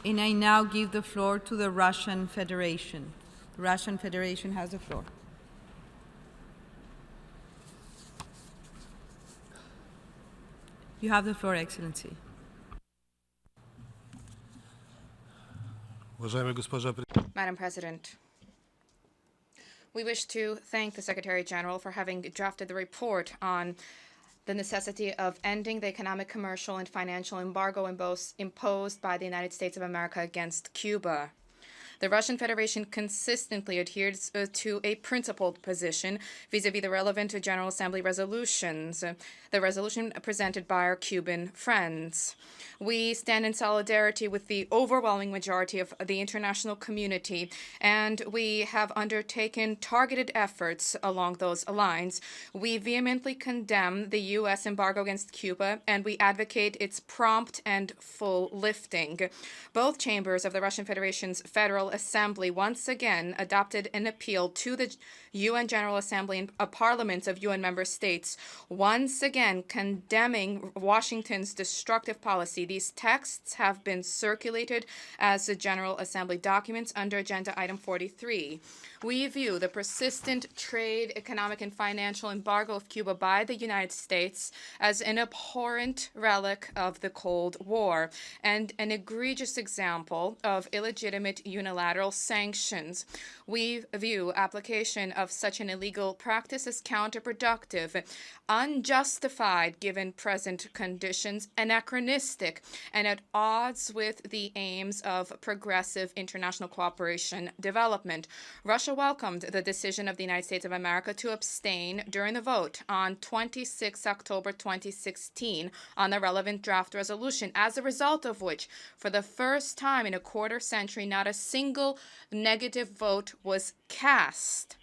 And I now give the floor to the Russian Federation. The Russian Federation has the floor. You have the floor, Excellency. Madam President, we wish to thank the Secretary General for having drafted the report on the necessity of ending the economic, commercial, and financial embargo imposed by the United States of America against Cuba. The Russian Federation consistently adheres to a principled position vis-à-vis the relevant General Assembly resolutions, the resolution presented by our Cuban friends. We stand in solidarity with the overwhelming majority of the international community, and we have undertaken targeted efforts along those lines. We vehemently condemn the U.S. embargo against Cuba, and we advocate its prompt and full lifting. Both chambers of the Russian Federation's Federal Assembly once again adopted an appeal to the UN General Assembly and parliaments of UN member states, once again condemning Washington's destructive policy. These texts have been circulated as the General Assembly documents under Agenda Item 43. We view the persistent trade, economic, and financial embargo of Cuba by the United States as an abhorrent relic of the Cold War and an egregious example of illegitimate unilateral sanctions. We view application of such an illegal practice as counterproductive, unjustified given present conditions, anachronistic, and at odds with the aims of progressive international cooperation development. Russia welcomed the decision of the United States of America to abstain during the vote on 26 October 2016 on the relevant draft resolution, as a result of which, for the first time in a quarter century, not a single negative vote was cast.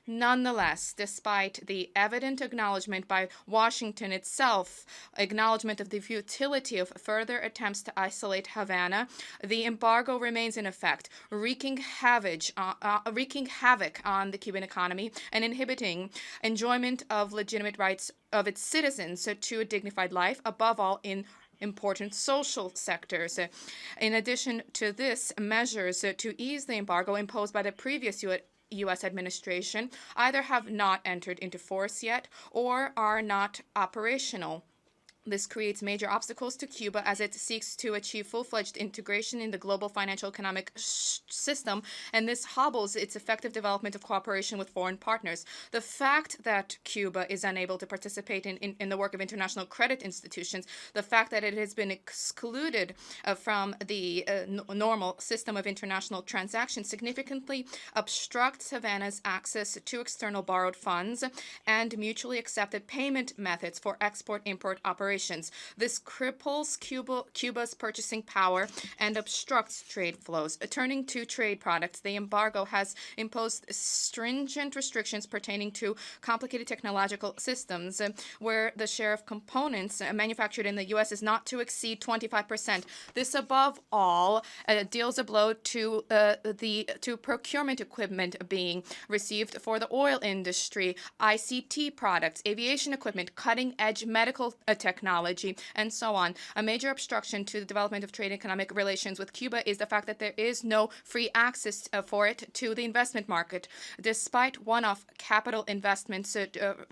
Nonetheless, despite the evident acknowledgement by Washington itself, acknowledgement of the futility of further attempts to isolate Havana, the embargo remains in effect, wreaking havoc on the Cuban economy and inhibiting enjoyment of legitimate rights of its citizens to a dignified life, above all in important social sectors. In addition to this, measures to ease the embargo imposed by the previous U.S. administration either have not entered into force yet or are not operational. This creates major obstacles to Cuba as it seeks to achieve full-fledged integration in the global financial economic system, and this hobbles its effective development of cooperation with foreign partners. The fact that Cuba is unable to participate in the work of international credit institutions, the fact that it has been excluded from the normal system of international transactions significantly obstructs Havana's access to external borrowed funds and mutually accepted payment methods for export-import operations. This cripples Cuba's purchasing power and obstructs trade flows. Turning to trade products, the embargo has imposed stringent restrictions pertaining to complicated technological systems, where the share of components manufactured in the U.S. is not to exceed 25%. This, above all, deals a blow to procurement equipment being received for the oil industry, ICT products, aviation equipment, cutting-edge medical technology, and so on. A major obstruction to the development of trade and economic relations with Cuba is the fact that there is no free access for it to the investment market. Despite one-off capital investments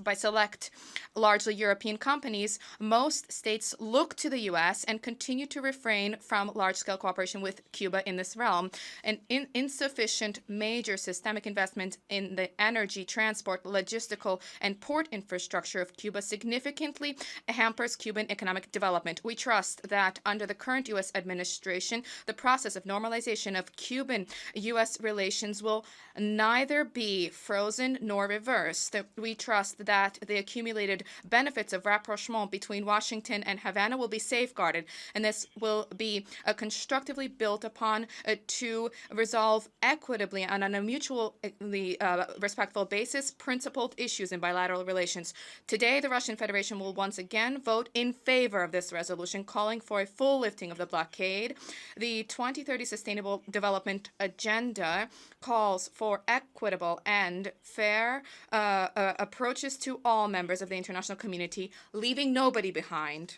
by select, largely European companies, most states look to the U.S. and continue to refrain from large-scale cooperation with Cuba in this realm. An insufficient major systemic investment in the energy, transport, logistical, and port infrastructure of Cuba significantly hampers Cuban economic development. We trust that under the current U.S. administration, the process of normalization of Cuban-U.S. relations will neither be frozen nor reversed. We trust that the accumulated benefits of rapprochement between Washington and Havana will be safeguarded, and this will be constructively built upon to resolve equitably and on a mutually respectful basis principled issues in bilateral relations. Today, the Russian Federation will once again vote in favor of this resolution, calling for a full lifting of the blockade. The 2030 Sustainable Development Agenda calls for equitable and fair approaches to all members of the international community, leaving nobody behind.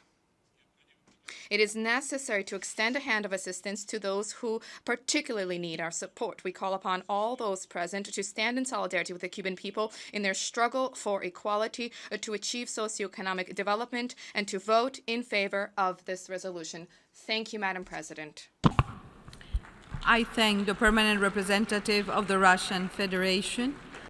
It is necessary to extend a hand of assistance to those who particularly need our support. We call upon all those present to stand in solidarity with the Cuban people in their struggle for equality, to achieve socioeconomic development, and to vote in favor of this resolution. Thank you, Madam President. I thank the permanent representative of the Russian Federation.